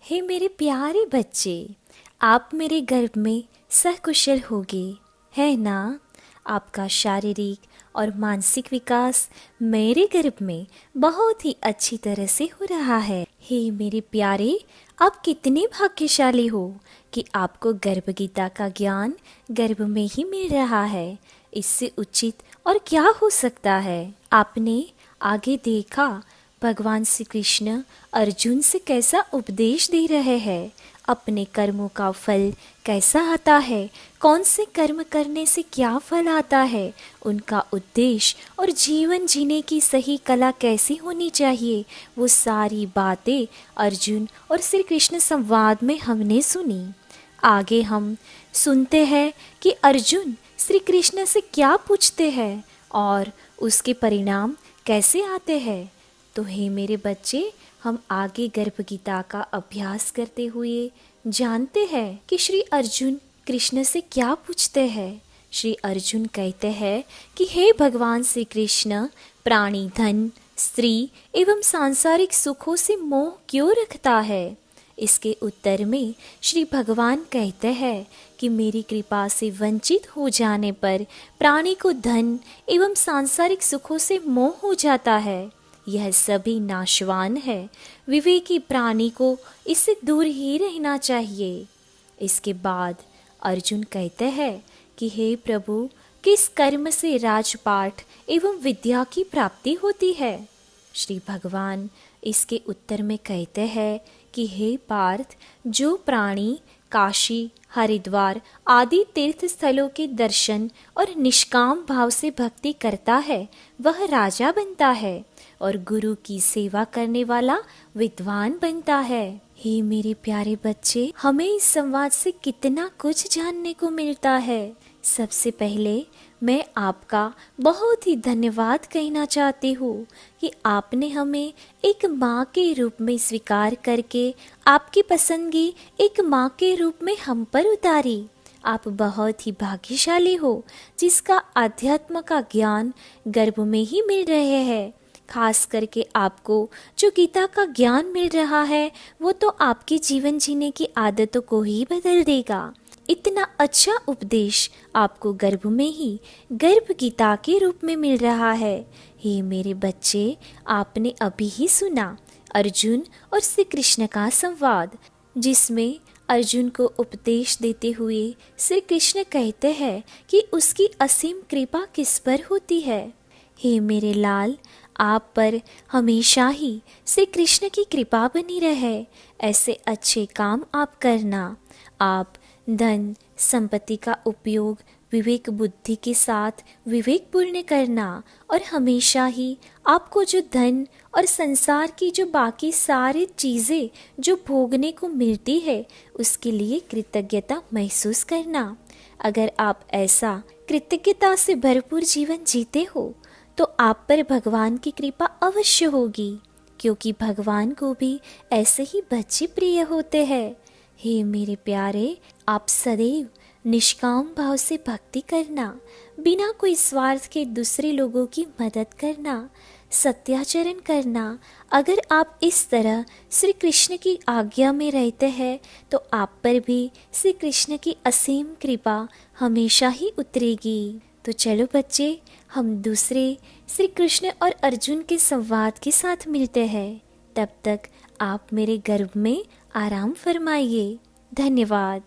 हे मेरे प्यारे बच्चे, आप मेरे गर्भ में सकुशल होगे, है ना। आपका शारीरिक और मानसिक विकास मेरे गर्भ में बहुत ही अच्छी तरह से हो रहा है। हे मेरे प्यारे, आप कितने भाग्यशाली हो कि आपको गर्भ गीता का ज्ञान गर्भ में ही मिल रहा है। इससे उचित और क्या हो सकता है। आपने आगे देखा भगवान श्री कृष्ण अर्जुन से कैसा उपदेश दे रहे हैं। अपने कर्मों का फल कैसा आता है, कौन से कर्म करने से क्या फल आता है, उनका उद्देश्य और जीवन जीने की सही कला कैसी होनी चाहिए, वो सारी बातें अर्जुन और श्री कृष्ण संवाद में हमने सुनी। आगे हम सुनते हैं कि अर्जुन श्री कृष्ण से क्या पूछते हैं और उसके परिणाम कैसे आते हैं। तो हे मेरे बच्चे, हम आगे गर्भ गीता का अभ्यास करते हुए जानते हैं कि श्री अर्जुन कृष्ण से क्या पूछते हैं। श्री अर्जुन कहते हैं कि हे भगवान श्री कृष्ण, प्राणी धन, स्त्री एवं सांसारिक सुखों से मोह क्यों रखता है। इसके उत्तर में श्री भगवान कहते हैं कि मेरी कृपा से वंचित हो जाने पर प्राणी को धन एवं सांसारिक सुखों से मोह हो जाता है। यह सभी नाशवान है। विवेकी प्राणी को इससे दूर ही रहना चाहिए। इसके बाद अर्जुन कहते हैं कि हे प्रभु, किस कर्म से राजपाट एवं विद्या की प्राप्ति होती है। श्री भगवान इसके उत्तर में कहते हैं कि हे पार्थ, जो प्राणी काशी, हरिद्वार आदि तीर्थ स्थलों के दर्शन और निष्काम भाव से भक्ति करता है, वह राजा बनता है और गुरु की सेवा करने वाला विद्वान बनता है। हे मेरे प्यारे बच्चे, हमें इस संवाद से कितना कुछ जानने को मिलता है। सबसे पहले मैं आपका बहुत ही धन्यवाद कहना चाहती हूँ कि आपने हमें एक माँ के रूप में स्वीकार करके आपकी पसंदगी एक माँ के रूप में हम पर उतारी। आप बहुत ही भाग्यशाली हो जिसका आध्यात्म का ज्ञान गर्भ में ही मिल रहे हैं। खास करके आपको जो गीता का ज्ञान मिल रहा है वो तो आपके जीवन जीने की आदतों को ही बदल देगा। इतना अच्छा उपदेश आपको गर्भ में ही गर्भ गीता के रूप में मिल रहा है। हे मेरे बच्चे, आपने अभी ही सुना अर्जुन और श्री कृष्ण का संवाद, जिसमें अर्जुन को उपदेश देते हुए श्री कृष्ण कहते हैं कि उसकी असीम कृपा किस पर होती है। हे मेरे लाल, आप पर हमेशा ही श्री कृष्ण की कृपा बनी रहे। ऐसे अच्छे काम आप करना। आप धन संपत्ति का उपयोग विवेक बुद्धि के साथ विवेकपूर्ण करना और हमेशा ही आपको जो धन और संसार की जो बाकी सारी चीज़ें जो भोगने को मिलती है उसके लिए कृतज्ञता महसूस करना। अगर आप ऐसा कृतज्ञता से भरपूर जीवन जीते हो तो आप पर भगवान की कृपा अवश्य होगी, क्योंकि भगवान को भी ऐसे ही बच्चे प्रिय होते हैं। हे मेरे प्यारे, आप सदैव निष्काम भाव से भक्ति करना, बिना कोई स्वार्थ के दूसरे लोगों की मदद करना, सत्याचरण करना। अगर आप इस तरह श्री कृष्ण की आज्ञा में रहते हैं तो आप पर भी श्री कृष्ण की असीम कृपा हमेशा ही उतरेगी। तो चलो बच्चे, हम दूसरे श्री कृष्ण और अर्जुन के संवाद के साथ मिलते हैं। तब तक आप मेरे गर्भ में आराम फरमाइए। धन्यवाद।